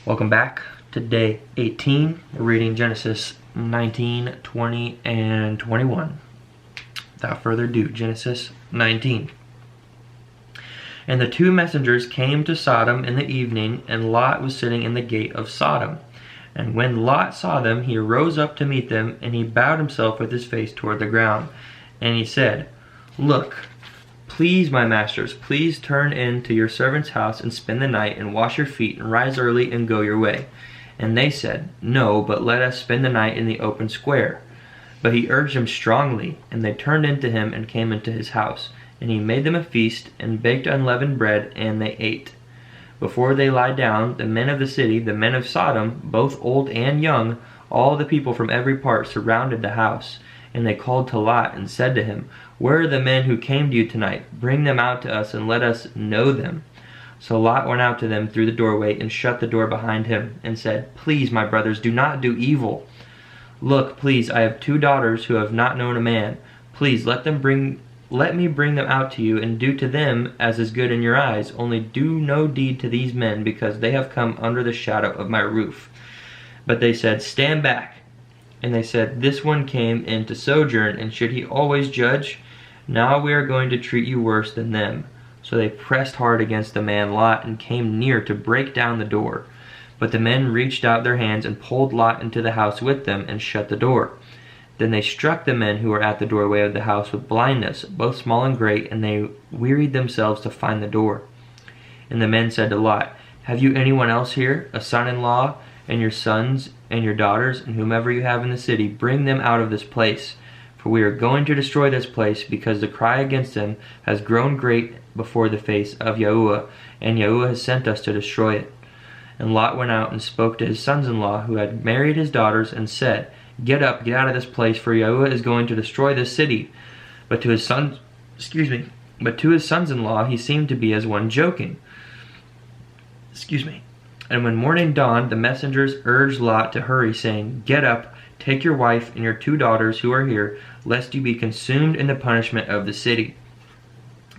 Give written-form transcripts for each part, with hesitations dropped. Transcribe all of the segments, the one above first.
Welcome back to day 18. We're reading Genesis 19, 20, and 21. Without further ado, Genesis 19. And the two messengers came to Sodom in the evening, and Lot was sitting in the gate of Sodom. And when Lot saw them, he rose up to meet them, and he bowed himself with his face toward the ground. And he said, "Look, please, my masters, please turn in to your servant's house and spend the night and wash your feet and rise early and go your way." And they said, "No, but let us spend the night in the open square." But he urged them strongly, and they turned in to him and came into his house. And he made them a feast and baked unleavened bread, and they ate. Before they lie down, the men of the city, the men of Sodom, both old and young, all the people from every part surrounded the house. And they called to Lot and said to him, "Where are the men who came to you tonight? Bring them out to us and let us know them." So Lot went out to them through the doorway and shut the door behind him and said, "Please, my brothers, do not do evil. Look, please, I have 2 daughters who have not known a man. Please let me bring them out to you and do to them as is good in your eyes. Only do no deed to these men, because they have come under the shadow of my roof." But they said, "Stand back." And they said, "This one came in to sojourn, and should he always judge? Now we are going to treat you worse than them." So they pressed hard against the man Lot and came near to break down the door. But the men reached out their hands and pulled Lot into the house with them and shut the door. Then they struck the men who were at the doorway of the house with blindness, both small and great, and they wearied themselves to find the door. And the men said to Lot, "Have you anyone else here, a son-in-law, and your sons and your daughters, and whomever you have in the city? Bring them out of this place. For we are going to destroy this place, because the cry against them has grown great before the face of Yahuwah, and Yahuwah has sent us to destroy it." And Lot went out and spoke to his sons-in-law, who had married his daughters, and said, "Get up, get out of this place, for Yahuwah is going to destroy this city." But to his sons-in-law he seemed to be as one joking. And when morning dawned, the messengers urged Lot to hurry, saying, "Get up, take your wife and your 2 daughters who are here, lest you be consumed in the punishment of the city."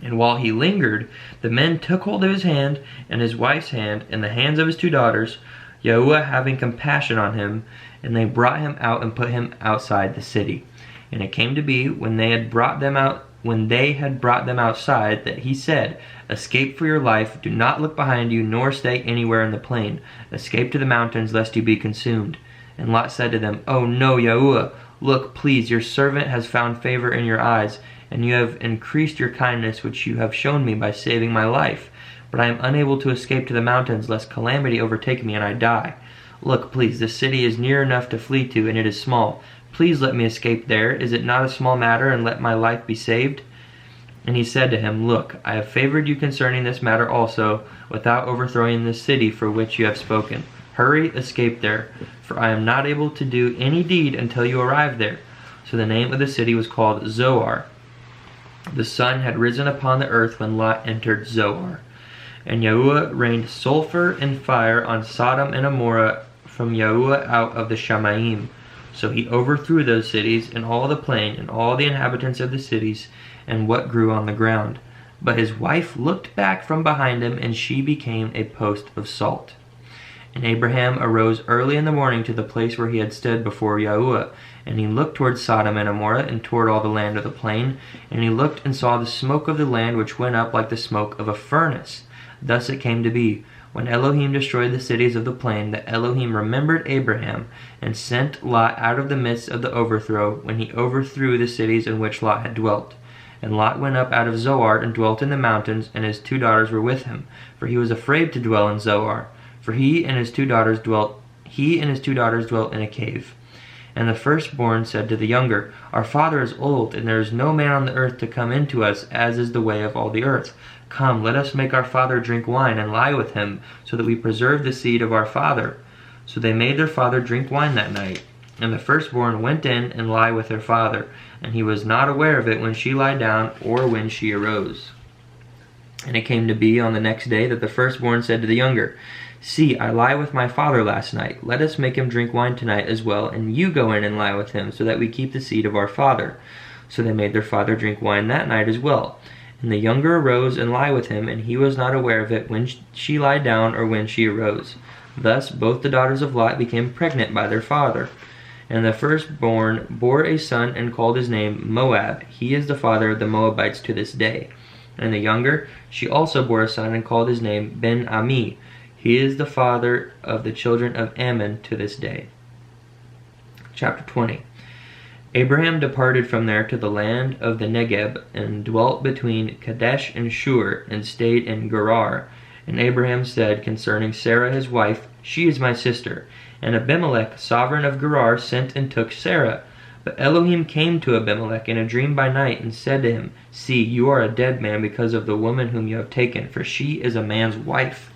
And while he lingered, the men took hold of his hand and his wife's hand and the hands of his 2 daughters, Yahuwah having compassion on him, and they brought him out and put him outside the city. And it came to be, when they had brought them outside, that he said, "Escape for your life, do not look behind you, nor stay anywhere in the plain. Escape to the mountains, lest you be consumed." And Lot said to them, "Oh no, Yahuwah, look, please, your servant has found favor in your eyes, and you have increased your kindness which you have shown me by saving my life. But I am unable to escape to the mountains, lest calamity overtake me and I die. Look, please, this city is near enough to flee to, and it is small. Please let me escape there. Is it not a small matter, and let my life be saved?" And he said to him, "Look, I have favored you concerning this matter also, without overthrowing this city for which you have spoken. Hurry, escape there, for I am not able to do any deed until you arrive there." So the name of the city was called Zoar. The sun had risen upon the earth when Lot entered Zoar. And Yahuwah rained sulfur and fire on Sodom and Amorah from Yahuwah out of the Shamayim. So he overthrew those cities and all the plain and all the inhabitants of the cities and what grew on the ground. But his wife looked back from behind him, and she became a post of salt. And Abraham arose early in the morning to the place where he had stood before Yahuwah. And he looked toward Sodom and Amorah and toward all the land of the plain. And he looked and saw the smoke of the land, which went up like the smoke of a furnace. Thus it came to be, when Elohim destroyed the cities of the plain, that Elohim remembered Abraham, and sent Lot out of the midst of the overthrow, when he overthrew the cities in which Lot had dwelt. And Lot went up out of Zoar and dwelt in the mountains, and his 2 daughters were with him, for he was afraid to dwell in Zoar. For he and his 2 daughters dwelt in a cave. And the firstborn said to the younger, "Our father is old, and there is no man on the earth to come in to us, as is the way of all the earth. Come, let us make our father drink wine, and lie with him, so that we preserve the seed of our father." So they made their father drink wine that night. And the firstborn went in and lay with her father, and he was not aware of it when she lay down or when she arose. And it came to be on the next day that the firstborn said to the younger, "See, I lie with my father last night. Let us make him drink wine tonight as well, and you go in and lie with him, so that we keep the seed of our father." So they made their father drink wine that night as well. And the younger arose and lay with him, and he was not aware of it when she lay down or when she arose. Thus both the daughters of Lot became pregnant by their father. And the firstborn bore a son and called his name Moab. He is the father of the Moabites to this day. And the younger, she also bore a son and called his name Ben-Ami. He is the father of the children of Ammon to this day. Chapter 20. Abraham departed from there to the land of the Negeb, and dwelt between Kadesh and Shur, and stayed in Gerar. And Abraham said concerning Sarah his wife, She is my sister. And Abimelech, sovereign of Gerar, sent and took Sarah. But Elohim came to Abimelech in a dream by night, and said to him, See, you are a dead man because of the woman whom you have taken, for she is a man's wife.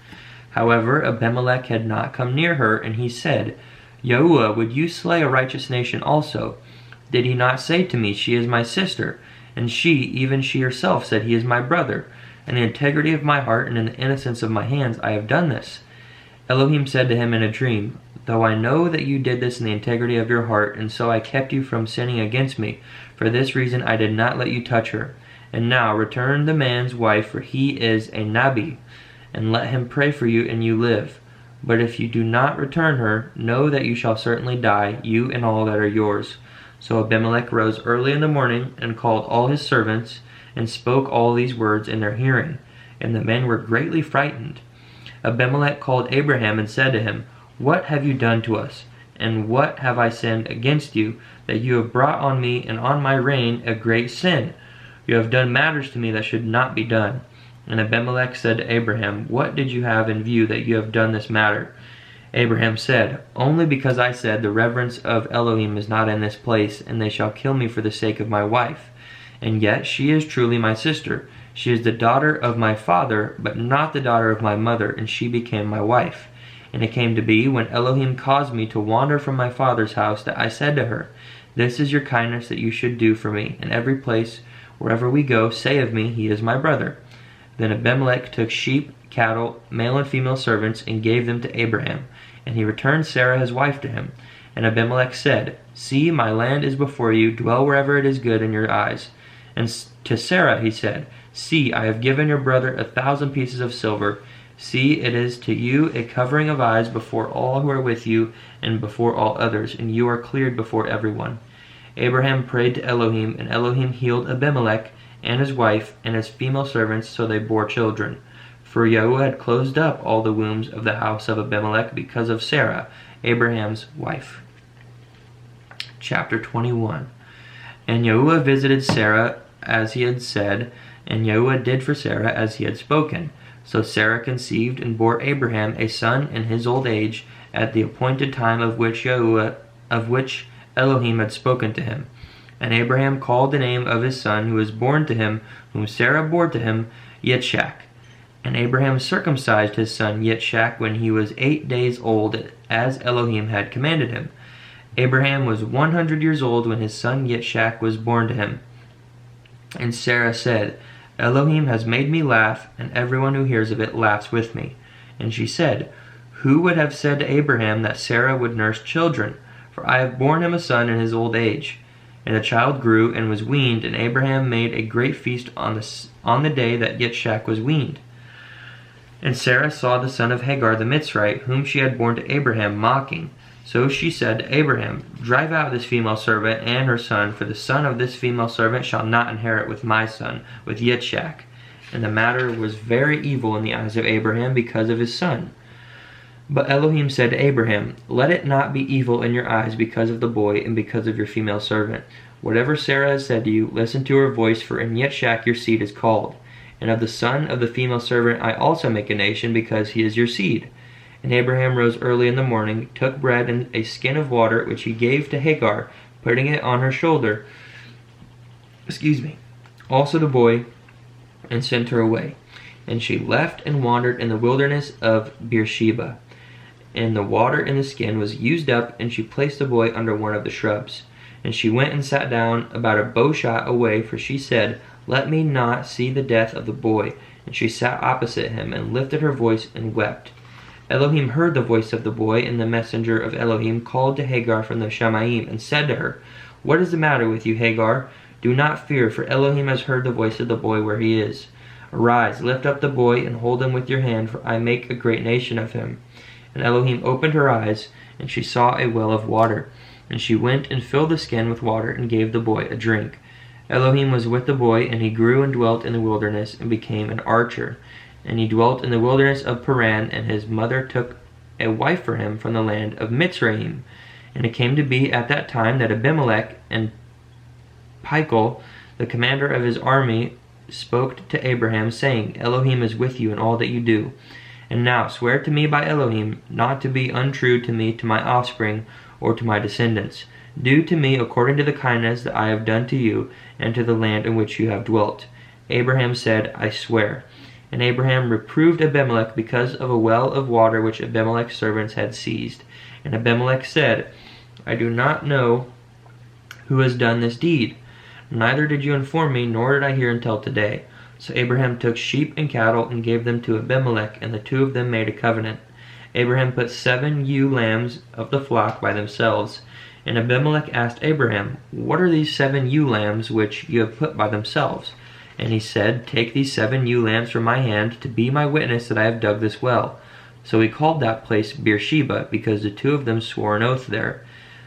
However, Abimelech had not come near her, and he said, Yahuwah, would you slay a righteous nation also? Did he not say to me, She is my sister? And she, even she herself, said, He is my brother. In the integrity of my heart and in the innocence of my hands I have done this. Elohim said to him in a dream, Though I know that you did this in the integrity of your heart, and so I kept you from sinning against me, for this reason I did not let you touch her. And now return the man's wife, for he is a Nabi, and let him pray for you, and you live. But if you do not return her, know that you shall certainly die, you and all that are yours. So Abimelech rose early in the morning, and called all his servants, and spoke all these words in their hearing. And the men were greatly frightened. Abimelech called Abraham and said to him, What have you done to us? And what have I sinned against you, that you have brought on me and on my reign a great sin? You have done matters to me that should not be done. And Abimelech said to Abraham, What did you have in view that you have done this matter? Abraham said, Only because I said, The reverence of Elohim is not in this place, and they shall kill me for the sake of my wife. And yet she is truly my sister. She is the daughter of my father, but not the daughter of my mother, and she became my wife. And it came to be, when Elohim caused me to wander from my father's house, that I said to her, This is your kindness that you should do for me. In every place, wherever we go, say of me, He is my brother. Then Abimelech took sheep, cattle, male and female servants, and gave them to Abraham. And he returned Sarah his wife to him. And Abimelech said, See, my land is before you, dwell wherever it is good in your eyes. And to Sarah he said, See, I have given your brother 1,000 pieces of silver. See, it is to you a covering of eyes before all who are with you, and before all others, and you are cleared before everyone. Abraham prayed to Elohim, and Elohim healed Abimelech and his wife and his female servants, so they bore children. For Yahuwah had closed up all the wombs of the house of Abimelech because of Sarah, Abraham's wife. Chapter 21. And Yahuwah visited Sarah as he had said, and Yahuwah did for Sarah as he had spoken. So Sarah conceived and bore Abraham a son in his old age, at the appointed time of which Elohim had spoken to him. And Abraham called the name of his son who was born to him, whom Sarah bore to him, Yitzchak. And Abraham circumcised his son Yitzchak when he was 8 days old, as Elohim had commanded him. Abraham was 100 years old when his son Yitzchak was born to him. And Sarah said, Elohim has made me laugh, and everyone who hears of it laughs with me. And she said, Who would have said to Abraham that Sarah would nurse children? For I have borne him a son in his old age. And the child grew and was weaned, and Abraham made a great feast on the day that Yitzchak was weaned. And Sarah saw the son of Hagar the Mitzrite, whom she had borne to Abraham, mocking. So she said to Abraham, Drive out this female servant and her son, for the son of this female servant shall not inherit with my son, with Yitzchak. And the matter was very evil in the eyes of Abraham because of his son. But Elohim said to Abraham, Let it not be evil in your eyes because of the boy and because of your female servant. Whatever Sarah has said to you, listen to her voice, for in Yitzchak your seed is called. And of the son of the female servant I also make a nation, because he is your seed. And Abraham rose early in the morning, took bread and a skin of water, which he gave to Hagar, putting it on her shoulder, also the boy, and sent her away. And she left and wandered in the wilderness of Beersheba. And the water in the skin was used up, and she placed the boy under one of the shrubs. And she went and sat down about a bow shot away, for she said, Let me not see the death of the boy. And she sat opposite him, and lifted her voice and wept. Elohim heard the voice of the boy, and the messenger of Elohim called to Hagar from the Shamayim, and said to her, What is the matter with you, Hagar? Do not fear, for Elohim has heard the voice of the boy where he is. Arise, lift up the boy, and hold him with your hand, for I make a great nation of him. And Elohim opened her eyes, and she saw a well of water. And she went and filled the skin with water and gave the boy a drink. Elohim was with the boy, and he grew and dwelt in the wilderness and became an archer. And he dwelt in the wilderness of Paran, and his mother took a wife for him from the land of Mitzrayim. And it came to be at that time that Abimelech and Pichol, the commander of his army, spoke to Abraham, saying, Elohim is with you in all that you do. And now swear to me by Elohim not to be untrue to me, to my offspring, or to my descendants. Do to me according to the kindness that I have done to you, and to the land in which you have dwelt. Abraham said, I swear. And Abraham reproved Abimelech because of a well of water which Abimelech's servants had seized. And Abimelech said, I do not know who has done this deed. Neither did you inform me, nor did I hear until today. So Abraham took sheep and cattle and gave them to Abimelech, and the two of them made a covenant. Abraham put 7 ewe lambs of the flock by themselves. And Abimelech asked Abraham, What are these 7 ewe lambs which you have put by themselves? And he said, Take these 7 ewe lambs from my hand to be my witness that I have dug this well. So he called that place Beersheba, because the two of them swore an oath there.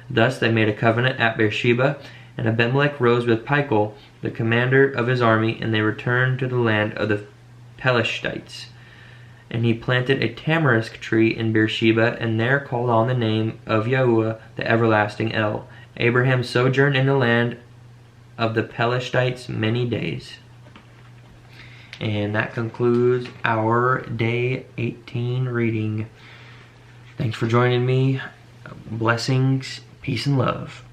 Thus they made a covenant at Beersheba, and Abimelech rose with Pichol, the commander of his army, and they returned to the land of the Pelishtites. And he planted a tamarisk tree in Beersheba, and there called on the name of Yahuwah, the everlasting El. Abraham sojourned in the land of the Pelishtites many days. And that concludes our day 18 reading. Thanks for joining me. Blessings, peace, and love.